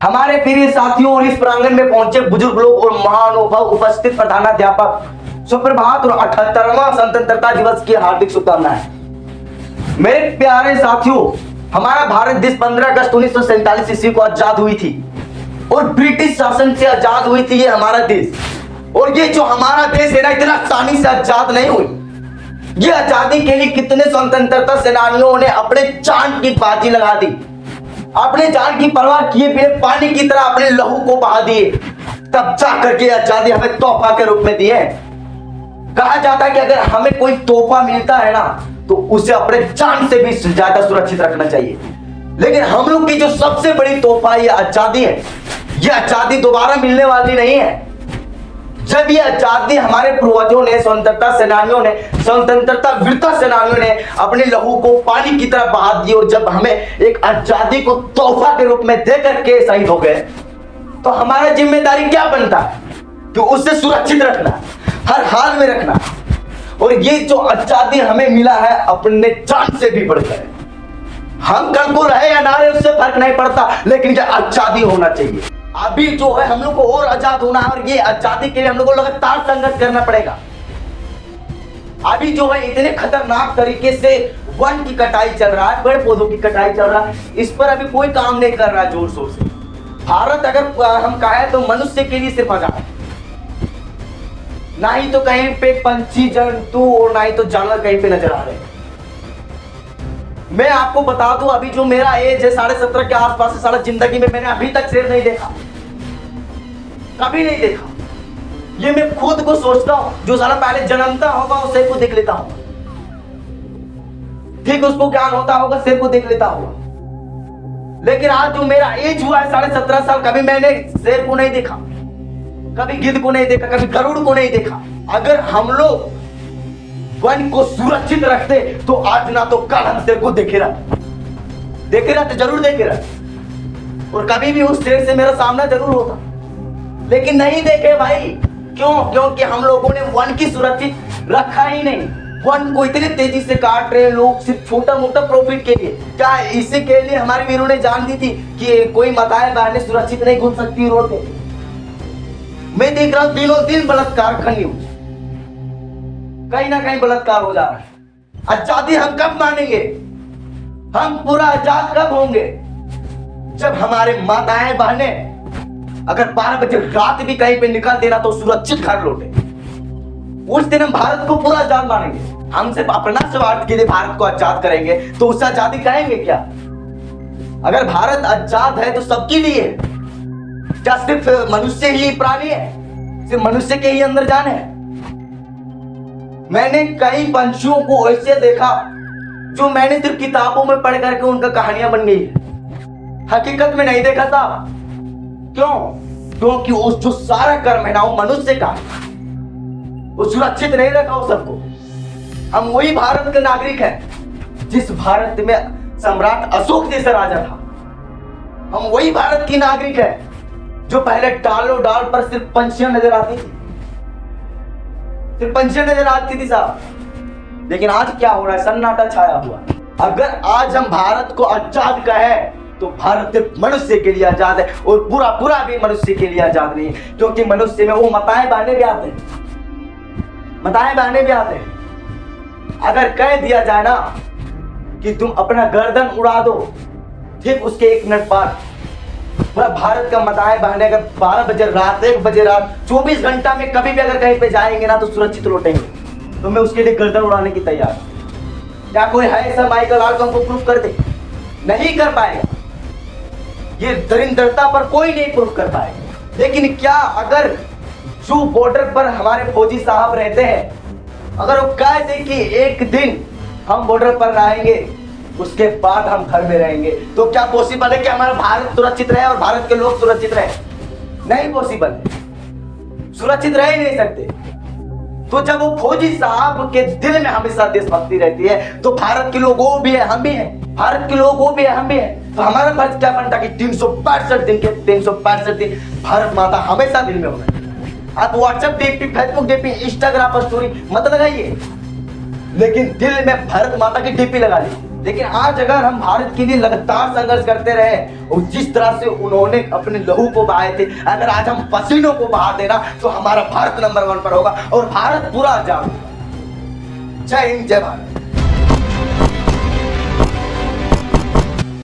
हमारे प्रिय साथियों और इस प्रांगण में पहुंचे बुजुर्ग लोग और महानुभाव उपस्थित प्रधानाध्यापक सुप्रभात और 78वां स्वतंत्रता दिवस की हार्दिक शुभकामनाएं। मेरे प्यारे साथियों, हमारा भारत देश 15 अगस्त 1947 ईस्वी को आजाद हुई थी और ब्रिटिश शासन से आजाद हुई थी ये हमारा देश। और ये जो हमारा देश है ना, इतना आसानी से आजाद नहीं हुई। ये आजादी के लिए कितने स्वतंत्रता सेनानियों ने अपने जान की बाजी लगा दी, अपने जान की परवाह किए बिना पानी की तरह अपने लहू को बहा दिए, तब जाकर के आजादी हमें तोहफा के रूप में दी है। कहा जाता है कि अगर हमें कोई तोहफा मिलता है ना, तो उसे अपने जान से भी ज्यादा सुरक्षित रखना चाहिए। लेकिन हम लोग की जो सबसे बड़ी तोहफा ये आजादी है, ये आजादी दोबारा मिलने वाली नहीं है। जब ये आजादी हमारे पूर्वजों ने, स्वतंत्रता सेनानियों ने, स्वतंत्रता वीरता सेनानियों ने अपने लहू को पानी की तरह बहा दी और जब हमें एक आजादी को तोहफा के रूप में दे करके शहीद हो गए, तो हमारा जिम्मेदारी क्या बनता है कि उसे सुरक्षित रखना, हर हाल में रखना। और ये जो आजादी हमें मिला है अपने जान से भी बढ़कर है। हम कल को रहे या ना रहे उससे फर्क नहीं पड़ता, लेकिन ये आजादी होना चाहिए। अभी जो है हम लोग को और आजाद होना है और ये आजादी के लिए हम लोग को लगातार संघर्ष करना पड़ेगा। अभी जो है इतने खतरनाक तरीके से वन की कटाई चल रहा है, पेड़ पौधों की कटाई चल रहा है, इस पर अभी कोई काम नहीं कर रहा है जोर शोर से। भारत अगर हम कहें तो मनुष्य के लिए सिर्फ आजाद, ना ही तो कहीं पे पंछी जंतु और ना ही तो जानवर कहीं पे नजर आ रहे हैं। मैं आपको बता दूं, अभी जो मेरा एज है 17.5 के आसपास से, सारा जिंदगी में मैंने अभी तक शेर नहीं देखा, कभी नहीं देखा। ये मैं खुद को सोचता हूं, जो सारा पहले जन्मता होगा उस शेर को देख लेता हूं, ठीक उसको ज्ञान होता होगा, शेर को देख लेता होगा। लेकिन आज जो मेरा एज हुआ है 17.5 साल, कभी मैंने शेर को नहीं देखा, कभी गिद्ध को नहीं देखा, कभी गरुड़ को नहीं देखा। अगर हम लोग वन को सुरक्षित रखते तो आज ना तो कल हम शेर को देखे रहते, जरूर देखे रहते, और कभी भी उस शेर से मेरा सामना जरूर होता। लेकिन नहीं देखे भाई। क्यों? क्योंकि हम लोगों ने वन की सुरक्षित रखा ही नहीं। वन को इतने तेजी से काट रहे लोग सिर्फ छोटा मोटा प्रॉफिट के लिए। क्या इसी के लिए हमारे वीरों ने जान दी थी कि कोई माताएं बहनें सुरक्षित नहीं घूम सकती रोड पे? मैं देख रहा हूं दिनों दिन बलात्कार का न्यूज, कहीं ना कहीं बलात्कार हो जा रहा है। आजादी हम कब मानेंगे? हम पूरा आजाद कब होंगे? जब हमारे माताएं बहनें अगर 12 बजे रात भी कहीं पे निकल देना तो सुरक्षित घर लौटे, उस दिन हम भारत को पूरा आजाद मानेंगे। हम सिर्फ अपना स्वार्थ के लिए भारत को आजाद करेंगे तो उसे आजादी कहेंगे क्या? अगर भारत आजाद है तो सबके लिए है। क्या सिर्फ मनुष्य ही प्राणी है? सिर्फ मनुष्य के ही अंदर जान है? मैंने कई पंछियों को ऐसे देखा जो मैंने सिर्फ किताबों में पढ़ करके उनका कहानियां बन गई, हकीकत में नहीं देखा था। क्यों? क्योंकि उस जो सारा कर्म है ना वो मनुष्य का, वो सुरक्षित नहीं रखा उस सबको। हम वही भारत के नागरिक हैं जिस भारत में सम्राट अशोक जैसा राजा था। हम वही भारत की नागरिक हैं जो पहले डाल पर सिर्फ पंछियां नजर आती थी, सिर्फ पंछियां नजर आती थी साहब। लेकिन आज क्या हो रहा है? सन्नाटा छाया हुआ। अगर आज हम भारत को आजाद कहें तो भारत सिर्फ मनुष्य के लिए आजाद है और पूरा भी मनुष्य के लिए आजाद नहीं है। क्योंकि मनुष्य में वो माताएं बहनें भी आते हैं, माताएं बहनें भी आते हैं। अगर कह दिया जाए ना कि तुम अपना गर्दन उड़ा दो, ठीक उसके 1 मिनट बाद पूरा भारत का माताएं बहनें अगर 12 बजे रात, 1 बजे रात, 24 घंटा में कभी भी अगर कहीं पे जाएंगे ना तो सुरक्षित लौटेंगे, तो मैं उसके लिए गर्दन उड़ाने की तैयार हूं। क्या कोई है ऐसा माइकल आर्क हमको प्रूफ कर दे? नहीं कर पाएगा। ये दरिंदरता पर कोई नहीं प्रूफ कर पाएगा। लेकिन क्या अगर जो बॉर्डर पर हमारे फौजी साहब रहते हैं, अगर वो कह दे कि एक दिन हम बॉर्डर पर रहेंगे उसके बाद हम घर में रहेंगे, तो क्या पॉसिबल है कि हमारा भारत सुरक्षित रहे और भारत के लोग सुरक्षित रहे? नहीं पॉसिबल है, सुरक्षित रह ही नहीं सकते। तो जब वो फौजी साहब के दिल में हमेशा देशभक्ति रहती है तो भारत के लोग वो भी है, हम भी हैं, भारत के लोग वो भी है, हम भी हैं। तो हमारा फर्ज क्या बनता कि 365 दिन के 365 दिन भारत माता हमेशा दिल में होगा। आप WhatsApp DP, Facebook DP, Instagram पर स्टोरी मत लगाइए, लेकिन दिल में भारत माता की डीपी लगा लीजिए। लेकिन आज अगर हम भारत के लिए लगातार संघर्ष करते रहे और जिस तरह से उन्होंने अपने लहू को बहाए थे, अगर आज हम पसीनों को बहा देना तो हमारा भारत नंबर 1 पर होगा और भारत पूरा आजाद होगा। जय हिंद, जय भारत।